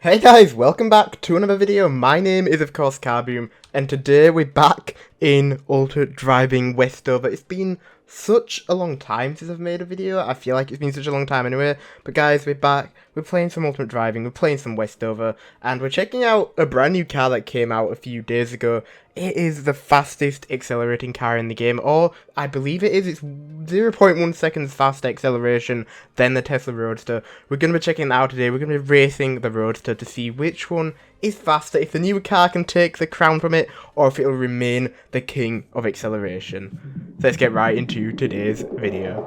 Hey guys, welcome back to another video. My name is of course Carboom, and today we're back in Ultra Driving Westover. It's been such a long time since I've made a video. I feel like it's been such a long time anyway. But guys, we're back. We're playing some Ultimate Driving, we're playing some Westover, and we're checking out a brand new car that came out a few days ago. It is the fastest accelerating car in the game, or I believe it is. It's 0.1 seconds faster acceleration than the Tesla Roadster. We're going to be checking that out today. We're going to be racing the Roadster to see which one is faster, if the new car can take the crown from it, or if it will remain the king of acceleration. So let's get right into today's video.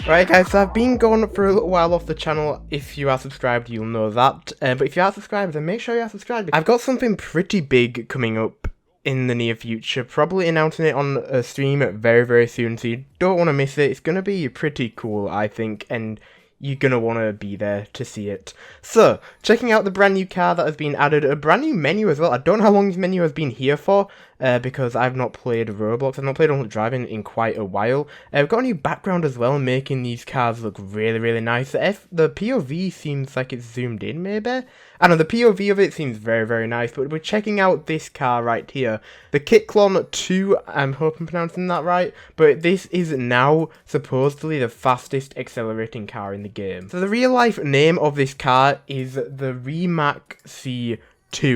Right guys, so I've been gone for a little while off the channel. If you are subscribed, you'll know that. But if you are subscribed, then make sure you are subscribed. I've got something pretty big coming up in the near future. Probably announcing it on a stream very soon, so you don't want to miss it. It's going to be pretty cool, I think, and you're going to want to be there to see it. So, checking out the brand new car that has been added, a brand new menu as well. I don't know how long this menu has been here for, because I've not played Roblox. I've not played Ultimate Driving in quite a while. We've got a new background as well, making these cars look really nice. The POV seems like it's zoomed in, maybe? I know, the POV of it seems very nice, but we're checking out this car right here. The Ciklon 2, I hope I'm pronouncing that right, but this is now supposedly the fastest accelerating car in the game. So the real life name of this car is the Rimac C2.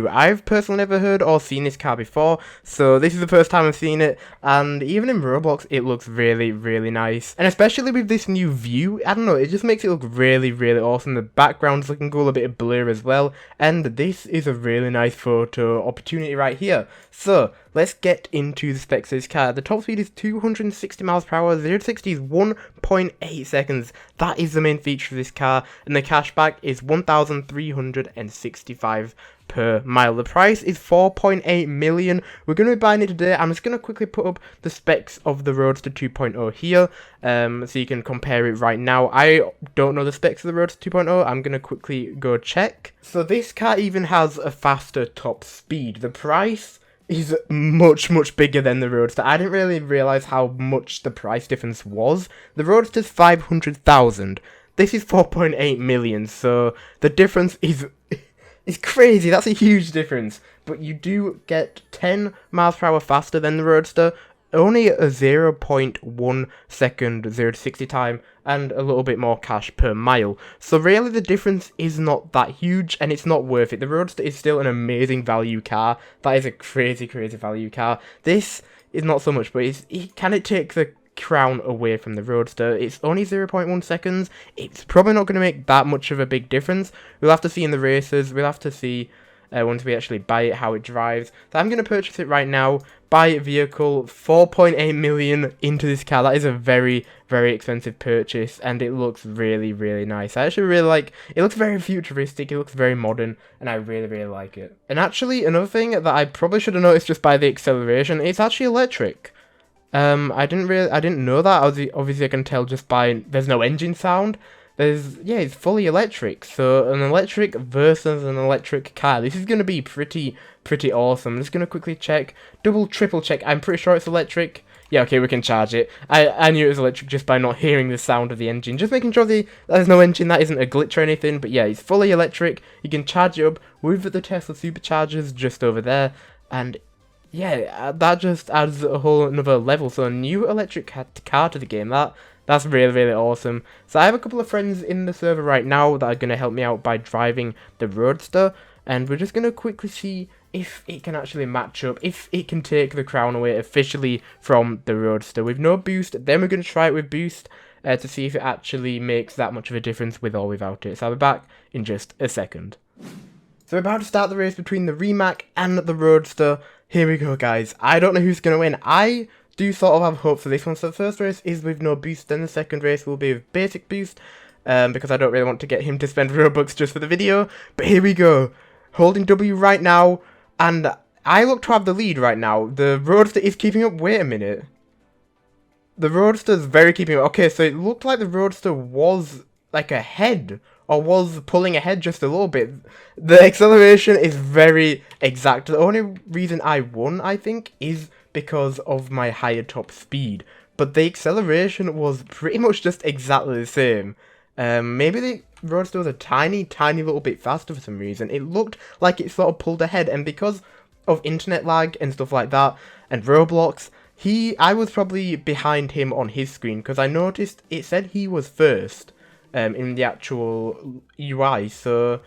I've personally never heard or seen this car before, so this is the first time I've seen it, and even in Roblox it looks really nice, and especially with this new view, I don't know, it just makes it look really awesome. The background's looking cool, a bit of blur as well, and this is a really nice photo opportunity right here. So let's get into the specs of this car. The top speed is 260 miles per hour, 0 to 60 is 1.8 seconds. That is the main feature of this car, and the cashback is 1,365 per mile. The price is 4.8 million. We're going to be buying it today. I'm just going to quickly put up the specs of the Roadster 2.0 here, so you can compare it right now. I don't know the specs of the Roadster 2.0. I'm going to quickly go check. So this car even has a faster top speed. The price is much bigger than the Roadster. I didn't really realise how much the price difference was. The Roadster's 500,000. This is 4.8 million, so the difference is it's crazy. That's a huge difference. But you do get 10 miles per hour faster than the Roadster, only a 0.1 second 0 to 60 time, and a little bit more cash per mile. So really the difference is not that huge, and it's not worth it. The Roadster is still an amazing value car. That is a crazy value car. This is not so much, but can it take the crown away from the Roadster? It's only 0.1 seconds. It's probably not going to make that much of a big difference. We'll have to see in the races. We'll have to see once we actually buy it how it drives. So I'm going to purchase it right now. Buy vehicle, 4.8 million into this car. That is a very expensive purchase, and it looks really nice. I actually really like it. Looks very futuristic, it looks very modern, and I really like it. And actually another thing that I probably should have noticed just by the acceleration, it's actually electric. I didn't know that. Obviously I can tell just by there's no engine sound. It's fully electric. So an electric versus an electric car. This is going to be pretty awesome. I'm just going to quickly check, triple check. I'm pretty sure it's electric. Yeah, okay, we can charge it. I knew it was electric just by not hearing the sound of the engine. Just making sure there's no engine, that isn't a glitch or anything. But yeah, it's fully electric. You can charge it up with the Tesla superchargers just over there. And yeah, that just adds a whole another level. So a new electric car to the game. That's really awesome. So I have a couple of friends in the server right now that are going to help me out by driving the Roadster. And we're just going to quickly see if it can actually match up, if it can take the crown away officially from the Roadster. With no boost, then we're going to try it with boost to see if it actually makes that much of a difference with or without it. So I'll be back in just a second. So we're about to start the race between the Rimac and the Roadster. Here we go, guys. I don't know who's going to win. I do sort of have hope for this one. So the first race is with no boost, then the second race will be with basic boost, because I don't really want to get him to spend Robux just for the video. But here we go. Holding W right now, and I look to have the lead right now. The Roadster is keeping up. Wait a minute. The Roadster's very keeping up. Okay, so it looked like the Roadster was like ahead, or was pulling ahead just a little bit. The acceleration is very exact. The only reason I won, I think, is because of my higher top speed. but the acceleration was pretty much just exactly the same. Maybe the Roadster was a tiny little bit faster for some reason. It looked like it sort of pulled ahead, and because of internet lag and stuff like that, and Roblox, I was probably behind him on his screen, because I noticed it said he was first, in the actual UI, so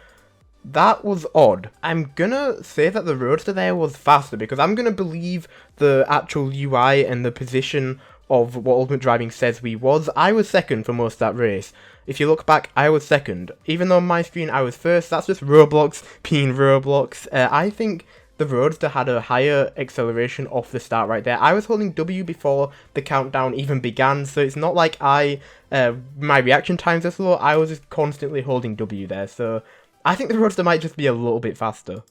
that was odd. I'm gonna say that the Roadster there was faster, because I'm gonna believe the actual UI and the position of what Ultimate Driving says we was. I was second for most of that race. If you look back, I was second. Even though on my screen I was first, that's just Roblox being Roblox. I think the Roadster had a higher acceleration off the start right there. I was holding W before the countdown even began, so it's not like my reaction times are slow. I was just constantly holding W there, so I think the Roadster might just be a little bit faster.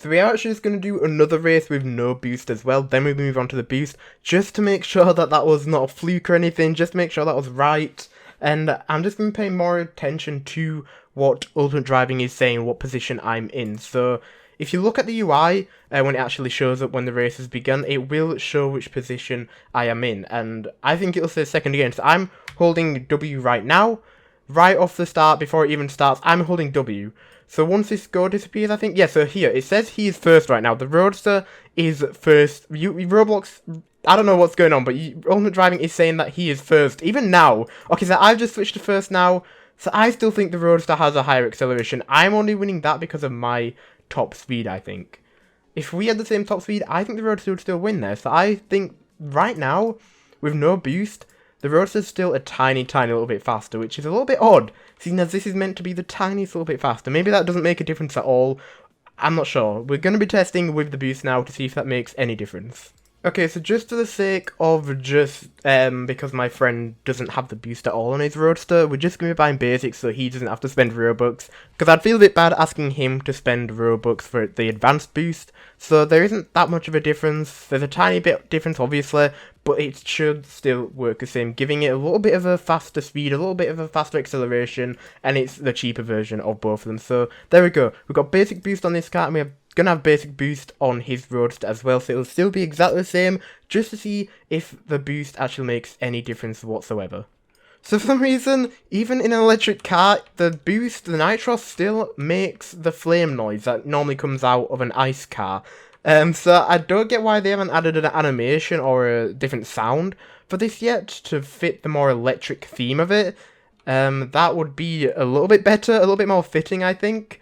So we are actually just going to do another race with no boost as well, then we move on to the boost, just to make sure that that was not a fluke or anything, just to make sure that was right. And I'm just going to pay more attention to what Ultimate Driving is saying, what position I'm in. So if you look at the UI, when it actually shows up when the race has begun, it will show which position I am in. And I think it'll say second again. So I'm holding W right now. Right off the start, before it even starts, I'm holding W. So once this score disappears, I think, yeah, so here, it says he is first right now. The Roadster is first. Roblox, I don't know what's going on, but Ultimate Driving is saying that he is first, even now. Okay, so I've just switched to first now, so I still think the Roadster has a higher acceleration. I'm only winning that because of my top speed, I think. If we had the same top speed, I think the Roadster would still win there. So I think, right now, with no boost, the Roadster's still a tiny little bit faster, which is a little bit odd, seeing as this is meant to be the tiniest little bit faster. Maybe that doesn't make a difference at all. I'm not sure. We're going to be testing with the boost now to see if that makes any difference. Okay, so just for the sake of because my friend doesn't have the boost at all on his Roadster, we're just going to be buying basics so he doesn't have to spend Robux, because I'd feel a bit bad asking him to spend Robux for the advanced boost, so there isn't that much of a difference. There's a tiny bit difference, obviously, but it should still work the same, giving it a little bit of a faster speed, a little bit of a faster acceleration, and it's the cheaper version of both of them. So there we go. We've got basic boost on this car, and we have gonna have basic boost on his Roadster as well, so it'll still be exactly the same, just to see if the boost actually makes any difference whatsoever. So for some reason, even in an electric car, the boost, the nitros, still makes the flame noise that normally comes out of an ice car. So I don't get why they haven't added an animation or a different sound for this yet to fit the more electric theme of it. That would be a little bit better, a little bit more fitting, I think.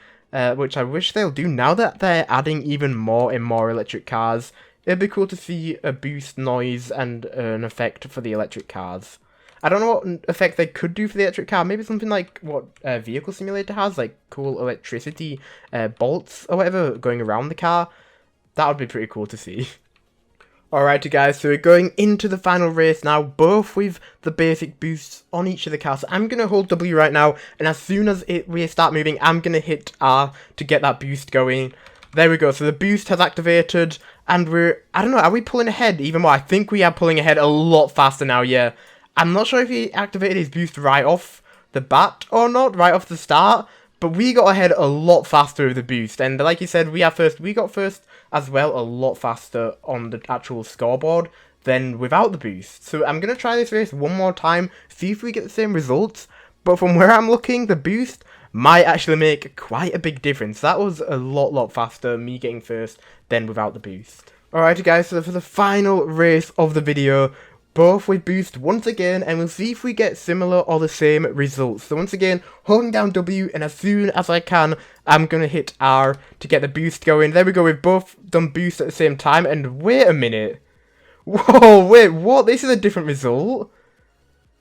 Which I wish they'll do now that they're adding even more and more electric cars. It'd be cool to see a boost noise and an effect for the electric cars. I don't know what effect they could do for the electric car. Maybe something like what Vehicle Simulator has, like cool electricity bolts or whatever going around the car. That would be pretty cool to see. Alrighty guys, so we're going into the final race now, both with the basic boosts on each of the cars. So I'm going to hold W right now, and as soon as we start moving, I'm going to hit R to get that boost going. There we go, so the boost has activated, and I don't know, are we pulling ahead even more? I think we are pulling ahead a lot faster now, yeah. I'm not sure if he activated his boost right off the bat or not, right off the start, but we got ahead a lot faster with the boost, and like you said, we got first as well a lot faster on the actual scoreboard than without the boost. So I'm going to try this race one more time, see if we get the same results, but from where I'm looking, the boost might actually make quite a big difference. That was a lot faster, me getting first, than without the boost. Alrighty guys, so for the final race of the video, both with boost once again, and we'll see if we get similar or the same results. So once again, holding down W, and as soon as I can, I'm going to hit R to get the boost going. There we go, we've both done boost at the same time, and wait a minute. Whoa, wait, what? This is a different result?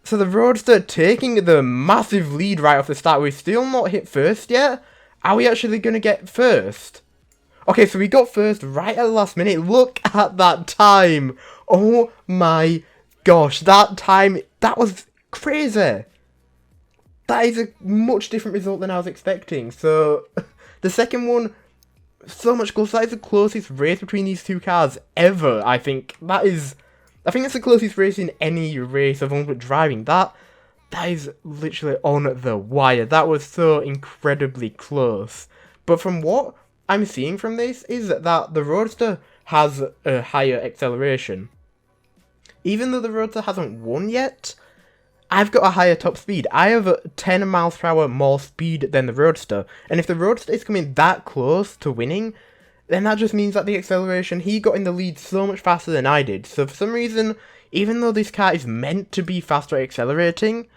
So the Roadster taking the massive lead right off the start. We've still not hit first yet? Are we actually going to get first? Okay, so we got first right at the last minute. Look at that time. Oh my gosh, that time, that was crazy. That is a much different result than I was expecting. So, the second one, so much closer. That is the closest race between these two cars ever, I think. I think that's the closest race in any race of Ultimate Driving. That is literally on the wire. That was so incredibly close. But from what I'm seeing from this is that the Roadster has a higher acceleration. even though the Roadster hasn't won yet, I've got a higher top speed. I have 10 miles per hour more speed than the Roadster. And if the Roadster is coming that close to winning, then that just means that the acceleration, he got in the lead so much faster than I did. So for some reason, even though this car is meant to be faster at accelerating,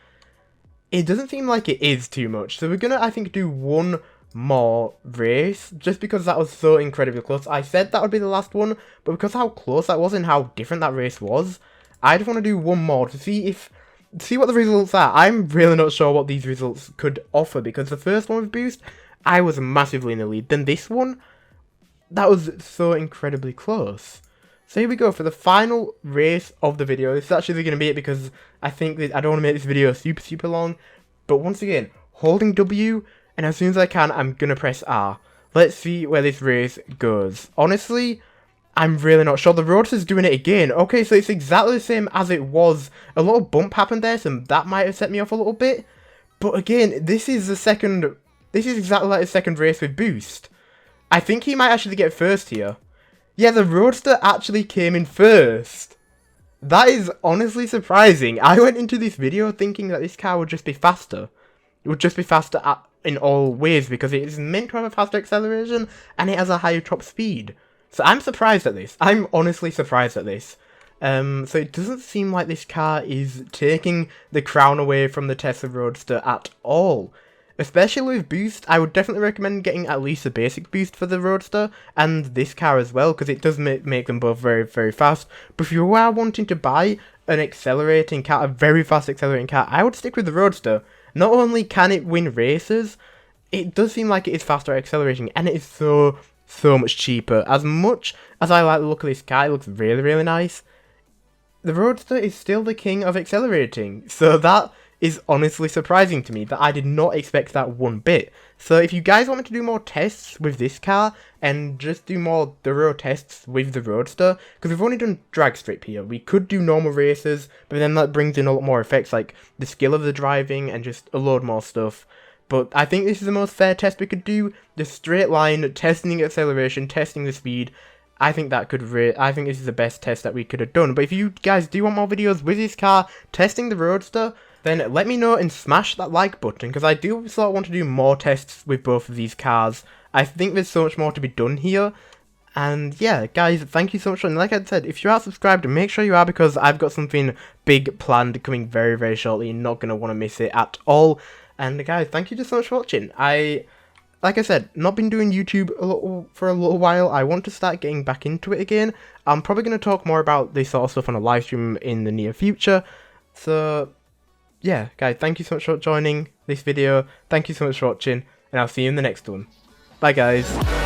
it doesn't seem like it is too much. So we're going to, I think, do one more race, just because that was so incredibly close. I said that would be the last one, but because how close that was and how different that race was, I just want to do one more to see what the results are. I'm really not sure what these results could offer, because the first one with Boost, I was massively in the lead. Then this one, that was so incredibly close. So here we go for the final race of the video. This is actually going to be it, because I think that I don't want to make this video super long. But once again, holding W, and as soon as I can, I'm going to press R. Let's see where this race goes. Honestly, I'm really not sure. The Roadster's doing it again. Okay, so it's exactly the same as it was. A little bump happened there, so that might have set me off a little bit. But again, this is exactly like the second race with Boost. I think he might actually get first here. Yeah, the Roadster actually came in first. That is honestly surprising. I went into this video thinking that this car would just be faster. It would just be faster in all ways, because it is meant to have a faster acceleration and it has a higher top speed. So I'm surprised at this. I'm honestly surprised at this. So it doesn't seem like this car is taking the crown away from the Tesla Roadster at all. Especially with Boost, I would definitely recommend getting at least a basic boost for the Roadster and this car as well, because it does make them both very fast. But if you are wanting to buy an accelerating car, a very fast accelerating car, I would stick with the Roadster. Not only can it win races, it does seem like it is faster at accelerating, and it is so much cheaper. As much as I like the look of this car, it looks really nice. The Roadster is still the king of accelerating, so that is honestly surprising to me, that I did not expect that one bit. So if you guys want me to do more tests with this car, and just do more thorough tests with the Roadster, because we've only done drag strip here, we could do normal races, but then that brings in a lot more effects, like the skill of the driving, and just a load more stuff. But I think this is the most fair test we could do, the straight line, testing the acceleration, testing the speed. I think that I think this is the best test that we could have done. But if you guys do want more videos with this car, testing the Roadster, then let me know and smash that like button, because I do sort of want to do more tests with both of these cars. I think there's so much more to be done here. And yeah, guys, thank you so much. And like I said, if you are subscribed, make sure you are, because I've got something big planned coming very shortly. You're not going to want to miss it at all. And guys, thank you just so much for watching. Like I said, not been doing YouTube for a little while. I want to start getting back into it again. I'm probably going to talk more about this sort of stuff on a live stream in the near future. So yeah, guys, thank you so much for joining this video. Thank you so much for watching, and I'll see you in the next one. Bye, guys.